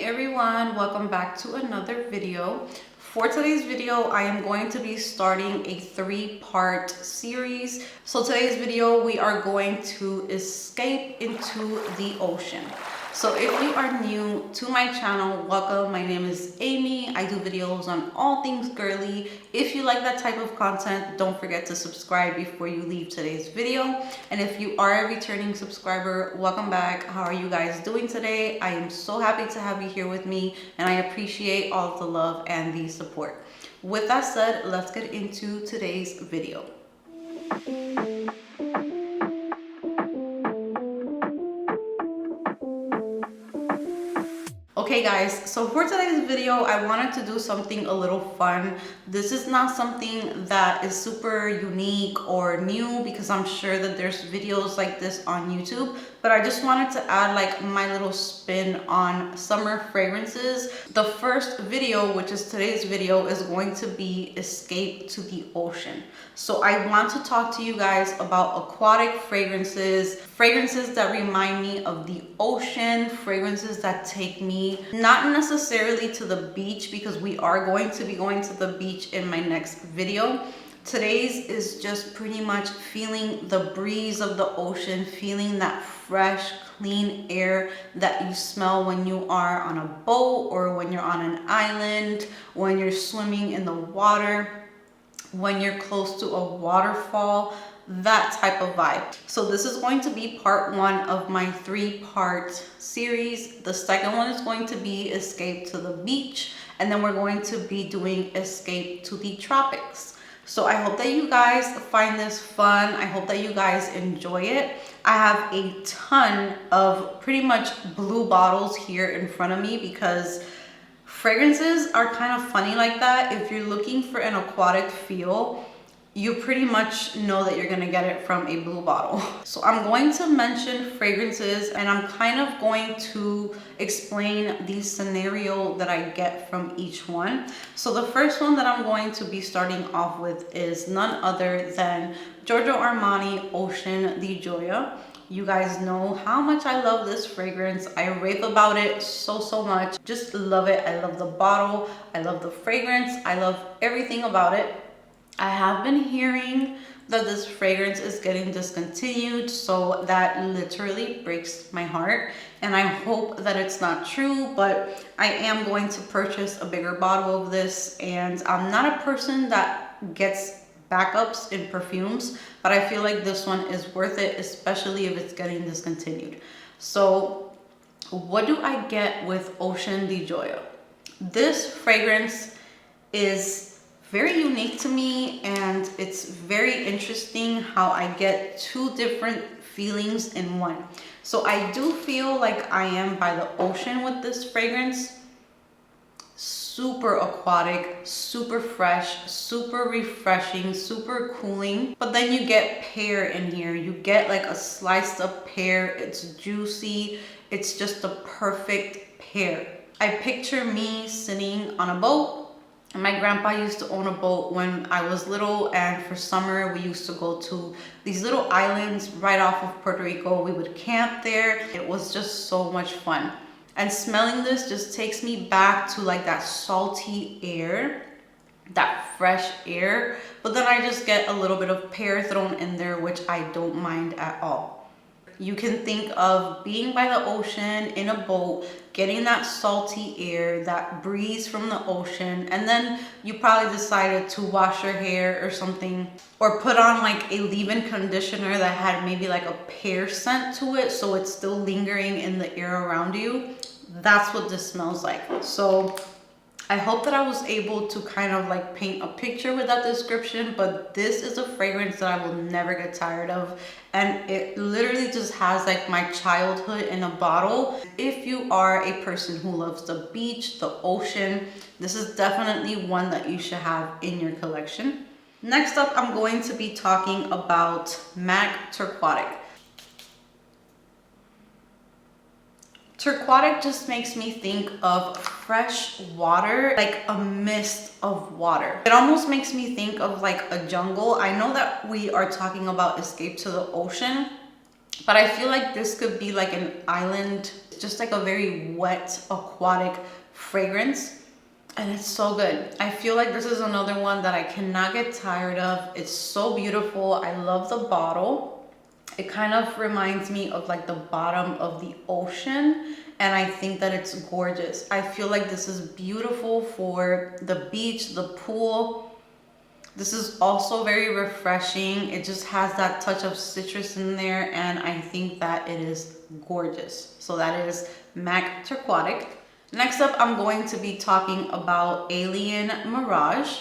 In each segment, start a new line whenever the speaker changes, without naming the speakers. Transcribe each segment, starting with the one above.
everyone, welcome back to another video. For today's video, I am going to be starting a 3-part series. So today's video, we are going to escape into the ocean. So if you are new to my channel, welcome. My name is Amy. I do videos on all things girly. If you like that type of content, don't forget to subscribe before you leave today's video. And if you are a returning subscriber, welcome back. How are you guys doing today? I am so happy to have you here with me, and I appreciate all of the love and the support. With that said, let's get into today's video. Okay guys, so for today's video, I wanted to do something a little fun. This is not something that is super unique or new because I'm sure that there's videos like this on YouTube, but I just wanted to add like my little spin on summer fragrances. The first video, which is today's video, is going to be Escape to the Ocean. So I want to talk to you guys about aquatic fragrances that remind me of the ocean, fragrances that take me not necessarily to the beach, because we are going to be going to the beach in my next video. Today's is just pretty much feeling the breeze of the ocean, feeling that fresh, clean air that you smell when you are on a boat or when you're on an island, when you're swimming in the water, when you're close to a waterfall, that type of vibe. So this is going to be part 1 of my 3-part series. The second one is going to be Escape to the Beach, and then we're going to be doing Escape to the Tropics. So I hope that you guys find this fun. I hope that you guys enjoy it. I have a ton of pretty much blue bottles here in front of me because fragrances are kind of funny like that. If you're looking for an aquatic feel, you pretty much know that you're gonna get it from a blue bottle. So I'm going to mention fragrances, and I'm kind of going to explain the scenario that I get from each one. So the first one that I'm going to be starting off with is none other than Giorgio Armani Ocean di Gioia. You guys know how much I love this fragrance. I rave about it so much. Just love it. I love the bottle. I love the fragrance. I love everything about it. I have been hearing that this fragrance is getting discontinued, so that literally breaks my heart, and I hope that it's not true, but I am going to purchase a bigger bottle of this. And I'm not a person that gets backups in perfumes, but I feel like this one is worth it, especially if it's getting discontinued. So what do I get with Ocean di Gioia? This fragrance is very unique to me, and it's very interesting how I get 2 different feelings in one. So I do feel like I am by the ocean with this fragrance. Super aquatic, super fresh, super refreshing, super cooling. But then you get pear in here. You get like a sliced up pear. It's juicy. It's just the perfect pear. I picture me sitting on a boat. And my grandpa used to own a boat when I was little, and for summer we used to go to these little islands right off of Puerto Rico. We would camp there. It was just so much fun. And smelling this just takes me back to like that salty air, that fresh air, but then I just get a little bit of pear thrown in there, which I don't mind at all. You can think of being by the ocean in a boat, getting that salty air, that breeze from the ocean, and then you probably decided to wash your hair or something, or put on like a leave-in conditioner that had maybe like a pear scent to it, so it's still lingering in the air around you. That's what this smells like. So I hope that I was able to kind of like paint a picture with that description, but this is a fragrance that I will never get tired of. And it literally just has like my childhood in a bottle. If you are a person who loves the beach, the ocean, this is definitely one that you should have in your collection. Next up, I'm going to be talking about MAC Turquoise. Turquoise just makes me think of fresh water, like a mist of water. It almost makes me think of like a jungle. I know that we are talking about Escape to the Ocean, but I feel like this could be like an island, just like a very wet aquatic fragrance. And it's so good. I feel like this is another one that I cannot get tired of. It's so beautiful. I love the bottle. It kind of reminds me of like the bottom of the ocean. And I think that it's gorgeous. I feel like this is beautiful for the beach, the pool. This is also very refreshing. It just has that touch of citrus in there. And I think that it is gorgeous. So that is MAC Aquatic. Next up, I'm going to be talking about Alien Mirage,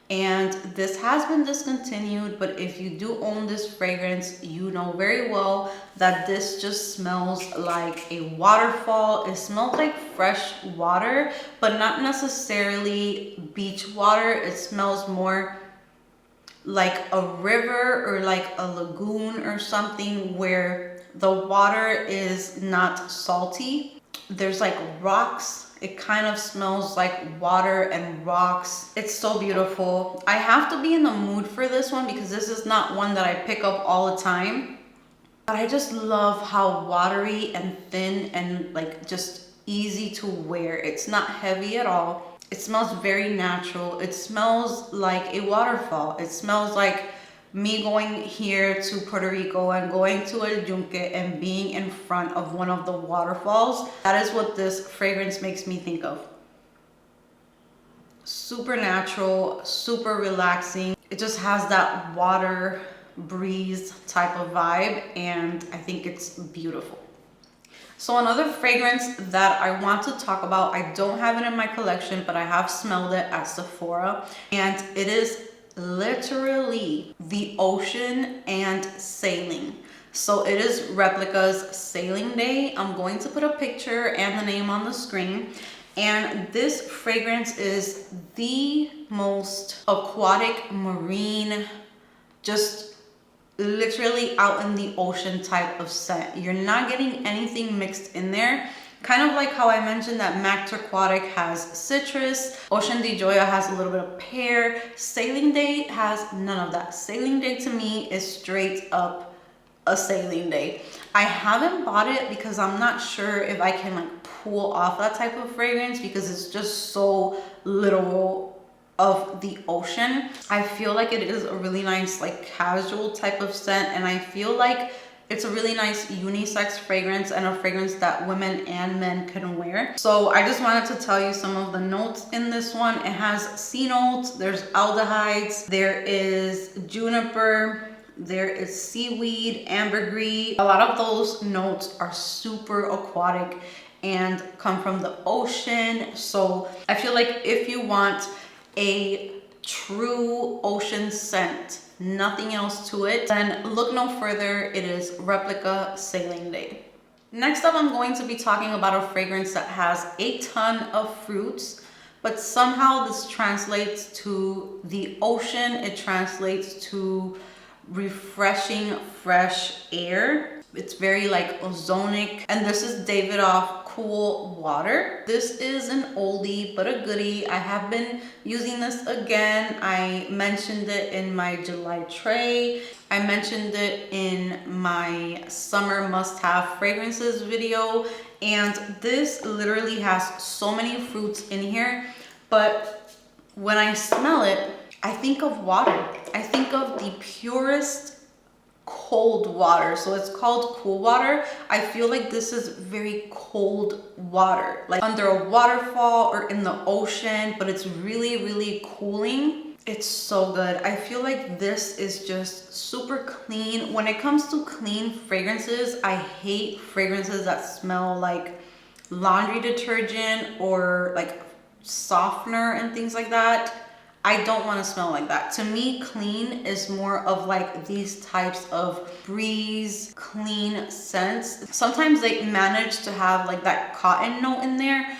and this has been discontinued, but if you do own this fragrance, you know very well that this just smells like a waterfall. It smells like fresh water, but not necessarily beach water. It smells more like a river or like a lagoon or something where the water is not salty. There's like rocks. It kind of smells like water and rocks. It's so beautiful. I have to be in the mood for this one because this is not one that I pick up all the time. But I just love how watery and thin and like just easy to wear. It's not heavy at all. It smells very natural. It smells like a waterfall. It smells like me going here to Puerto Rico and going to El Yunque and being in front of one of the waterfalls. That is what this fragrance makes me think of. Super natural, super relaxing. It just has that water breeze type of vibe, and I think it's beautiful. So another fragrance that I want to talk about, I don't have it in my collection, but I have smelled it at Sephora, and it is literally the ocean and sailing. So it is Replica's Sailing Day. I'm going to put a picture and the name on the screen. And this fragrance is the most aquatic, marine, just literally out in the ocean type of scent. You're not getting anything mixed in there. Kind of like how I mentioned that MAC Aquatic has citrus, Ocean de Gioia has a little bit of pear, Sailing Day has none of that. Sailing Day to me is straight up a sailing day. I haven't bought it because I'm not sure if I can like pull off that type of fragrance because it's just so literal of the ocean. I feel like it is a really nice like casual type of scent, and I feel like it's a really nice unisex fragrance and a fragrance that women and men can wear. So I just wanted to tell you some of the notes in this one. It has sea notes, there's aldehydes, there is juniper, there is seaweed, ambergris. A lot of those notes are super aquatic and come from the ocean. So I feel like if you want a true ocean scent, nothing else to it, then look no further. It is Replica Sailing Day. Next up, I'm going to be talking about a fragrance that has a ton of fruits, but somehow this translates to the ocean. It translates to refreshing, fresh air. It's very like ozonic, and this is Davidoff Cool Water. This is an oldie but a goodie. I have been using this again. I mentioned it in my July tray. I mentioned it in my summer must-have fragrances video, and this literally has so many fruits in here, but when I smell it, I think of water. I think of the purest cold water. So it's called cool water. I feel like this is very cold water, like under a waterfall or in the ocean, but it's really, really cooling. It's so good. I feel like this is just super clean. When it comes to clean fragrances, I hate fragrances that smell like laundry detergent or like softener and things like that. I don't want to smell like that. To me, clean is more of like these types of breeze, clean scents. Sometimes they manage to have like that cotton note in there,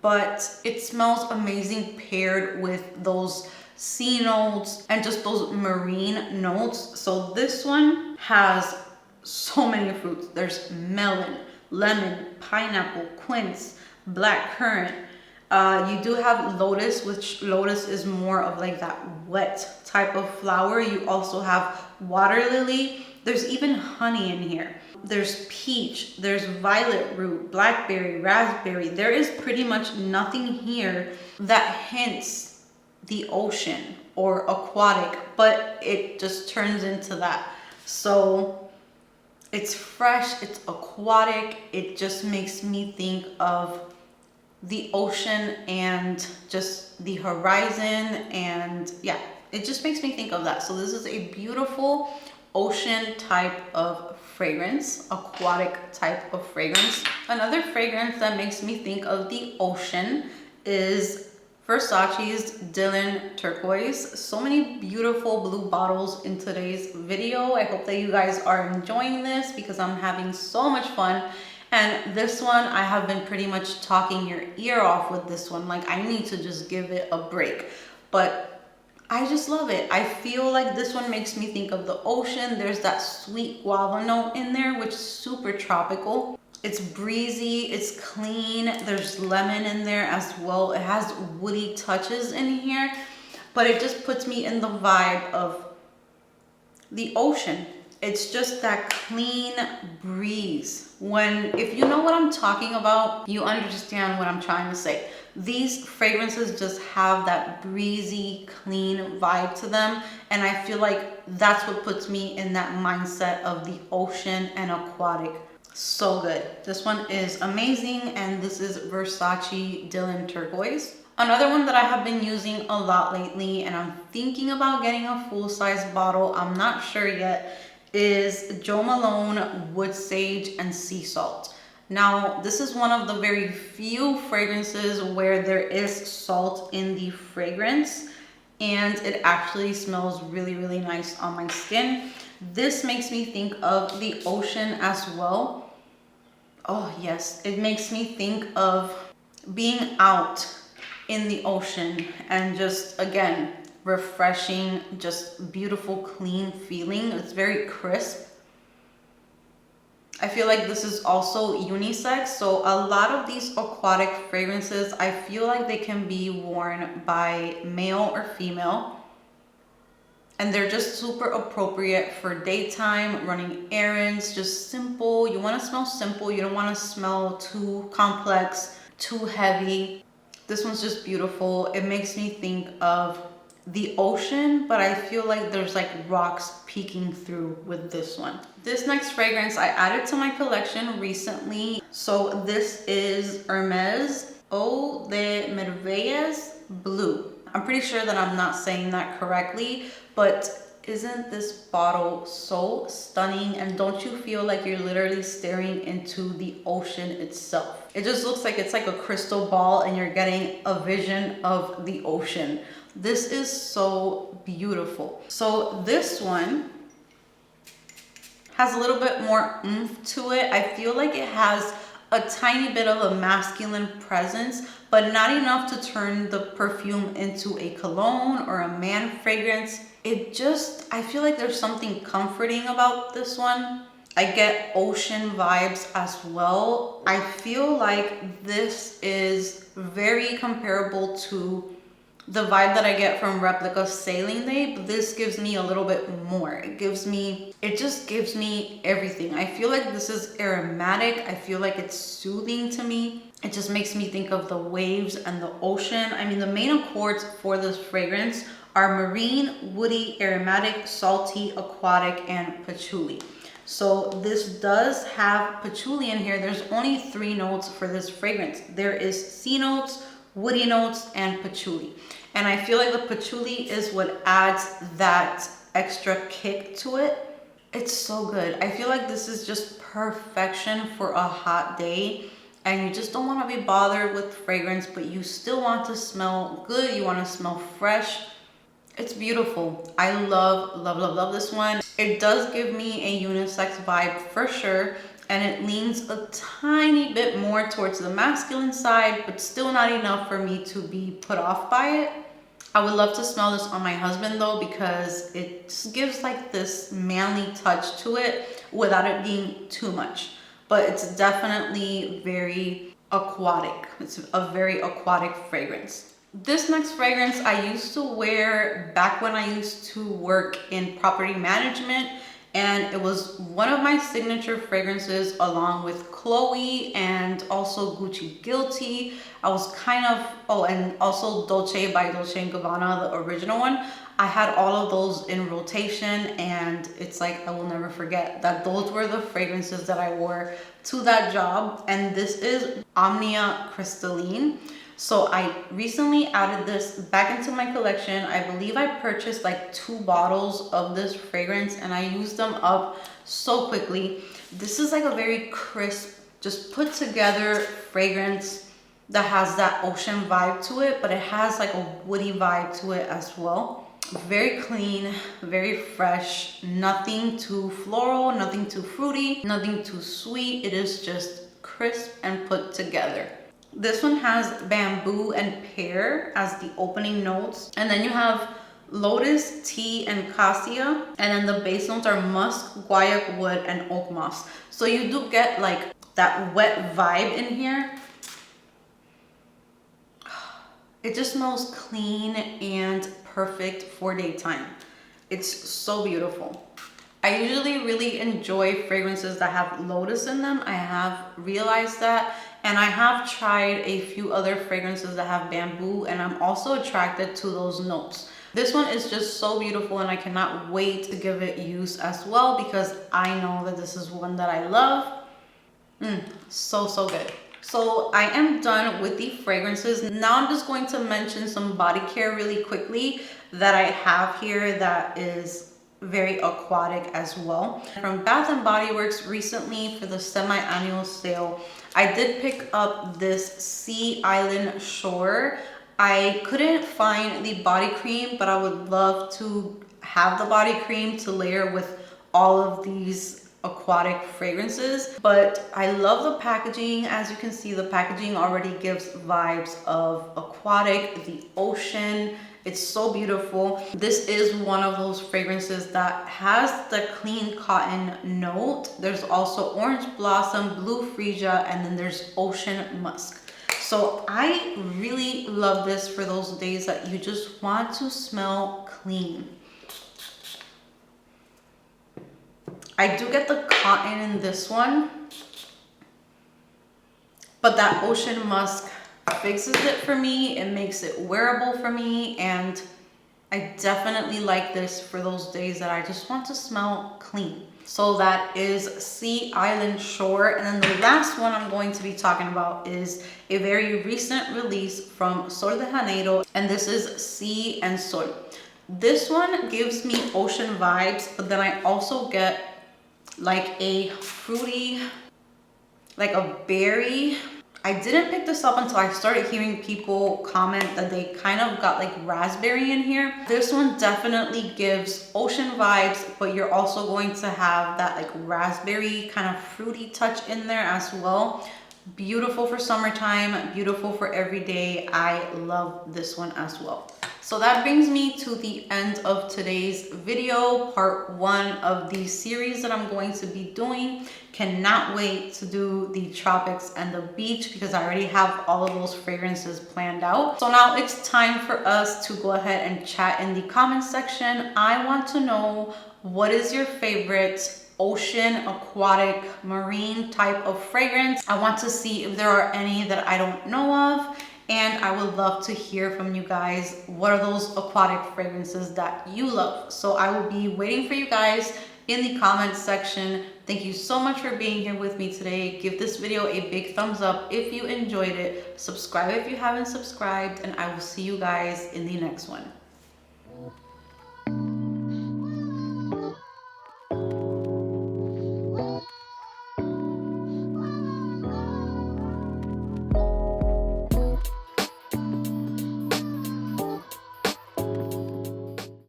but it smells amazing paired with those sea notes and just those marine notes. So this one has so many fruits. There's melon, lemon, pineapple, quince, black currant. You do have lotus, which lotus is more of like that wet type of flower. You also have water lily. There's even honey in here. There's peach, there's violet root, blackberry, raspberry. There is pretty much nothing here that hints the ocean or aquatic, but it just turns into that. So it's fresh, it's aquatic. It just makes me think of the ocean and just the horizon, and yeah, it just makes me think of that. So this is a beautiful ocean type of fragrance, aquatic type of fragrance. Another fragrance that makes me think of the ocean is Versace's Dylan Turquoise. So many beautiful blue bottles in today's video. I hope that you guys are enjoying this because I'm having so much fun. And this one, I have been pretty much talking your ear off with this one. Like, I need to just give it a break. But I just love it. I feel like this one makes me think of the ocean. There's that sweet guava note in there, which is super tropical. It's breezy, it's clean. There's lemon in there as well. It has woody touches in here, but it just puts me in the vibe of the ocean. It's just that clean breeze. If you know what I'm talking about, you understand what I'm trying to say. These fragrances just have that breezy, clean vibe to them. And I feel like that's what puts me in that mindset of the ocean and aquatic. So good. This one is amazing. And this is Versace Dylan Turquoise. Another one that I have been using a lot lately, and I'm thinking about getting a full-size bottle, I'm not sure yet, is Jo Malone Wood Sage and Sea Salt. Now, this is one of the very few fragrances where there is salt in the fragrance, and it actually smells really, really nice on my skin. This makes me think of the ocean as well. Oh yes, it makes me think of being out in the ocean and just, again, refreshing, just beautiful, clean feeling. It's very crisp. I feel like this is also unisex. So a lot of these aquatic fragrances, I feel like they can be worn by male or female. And they're just super appropriate for daytime, running errands, just simple. You want to smell simple. You don't want to smell too complex, too heavy. This one's just beautiful. It makes me think of the ocean, but I feel like there's like rocks peeking through with this one. This next fragrance I added to my collection recently. So this is Hermes Eau de Merveilles Bleue. I'm pretty sure that I'm not saying that correctly, but isn't this bottle so stunning? And don't you feel like you're literally staring into the ocean itself? It just looks like it's like a crystal ball and you're getting a vision of the ocean. This is so beautiful. So this one has a little bit more oomph to it. I feel like it has a tiny bit of a masculine presence, but not enough to turn the perfume into a cologne or a man fragrance. I feel like there's something comforting about this one. I get ocean vibes as well. I feel like this is very comparable to the vibe that I get from Replica Sailing Day, but this gives me a little bit more. It just gives me everything. I feel like this is aromatic. I feel like it's soothing to me. It just makes me think of the waves and the ocean. I mean, the main accords for this fragrance are marine, woody, aromatic, salty, aquatic, and patchouli. So this does have patchouli in here. There's only 3 notes for this fragrance. There is sea notes, woody notes, and patchouli. And I feel like the patchouli is what adds that extra kick to it. It's so good. I feel like this is just perfection for a hot day. And you just don't want to be bothered with fragrance, but you still want to smell good. You want to smell fresh. It's beautiful. I love, love, love, love this one. It does give me a unisex vibe for sure. And it leans a tiny bit more towards the masculine side, but still not enough for me to be put off by it. I would love to smell this on my husband though, because it just gives like this manly touch to it without it being too much. But it's definitely very aquatic. It's a very aquatic fragrance. This next fragrance I used to wear back when I used to work in property management. and it was one of my signature fragrances along with Chloe and also Gucci Guilty. I was kind of, oh, and also Dolce by Dolce & Gabbana, the original one. I had all of those in rotation, and it's like I will never forget that those were the fragrances that I wore to that job. And this is Omnia Crystalline. So I recently added this back into my collection. I believe I purchased like 2 bottles of this fragrance and I used them up so quickly. This is like a very crisp, just put together fragrance that has that ocean vibe to it, but it has like a woody vibe to it as well. Very clean, very fresh, nothing too floral, nothing too fruity, nothing too sweet. It is just crisp and put together. This one has bamboo and pear as the opening notes. And then you have lotus, tea, and cassia. And then the base notes are musk, guaiac wood, and oak moss. So you do get like that wet vibe in here. It just smells clean and perfect for daytime. It's so beautiful. I usually really enjoy fragrances that have lotus in them. I have realized that, and I have tried a few other fragrances that have bamboo, and I'm also attracted to those notes. This one is just so beautiful, and I cannot wait to give it use as well because I know that this is one that I love. So good. So I am done with the fragrances. Now I'm just going to mention some body care really quickly that I have here that is very aquatic as well. From Bath & Body Works recently for the semi-annual sale, I did pick up this Sea Island Shore. I couldn't find the body cream, but I would love to have the body cream to layer with all of these aquatic fragrances. But I love the packaging. As you can see, the packaging already gives vibes of aquatic, the ocean. It's so beautiful. This is one of those fragrances that has the clean cotton note. There's also orange blossom, blue freesia, and then there's ocean musk. So I really love this for those days that you just want to smell clean. I do get the cotton in this one, but that ocean musk fixes it for me. It makes it wearable for me, and I definitely like this for those days that I just want to smell clean. So that is Sea Island Shore. And then the last one I'm going to be talking about is a very recent release from Sol de Janeiro, and this is Sea and Sol. This one gives me ocean vibes, but then I also get like a fruity, like a berry. I didn't pick this up until I started hearing people comment that they kind of got like raspberry in here. This one definitely gives ocean vibes, but you're also going to have that like raspberry kind of fruity touch in there as well. Beautiful for summertime, beautiful for every day. I love this one as well. So that brings me to the end of today's video, part 1 of the series that I'm going to be doing. Cannot wait to do the tropics and the beach because I already have all of those fragrances planned out. So now it's time for us to go ahead and chat in the comment section. I want to know, what is your favorite ocean, aquatic, marine type of fragrance? I want to see if there are any that I don't know of. And I would love to hear from you guys. What are those aquatic fragrances that you love? So I will be waiting for you guys in the comments section. Thank you so much for being here with me today. Give this video a big thumbs up if you enjoyed it. Subscribe if you haven't subscribed, and I will see you guys in the next one.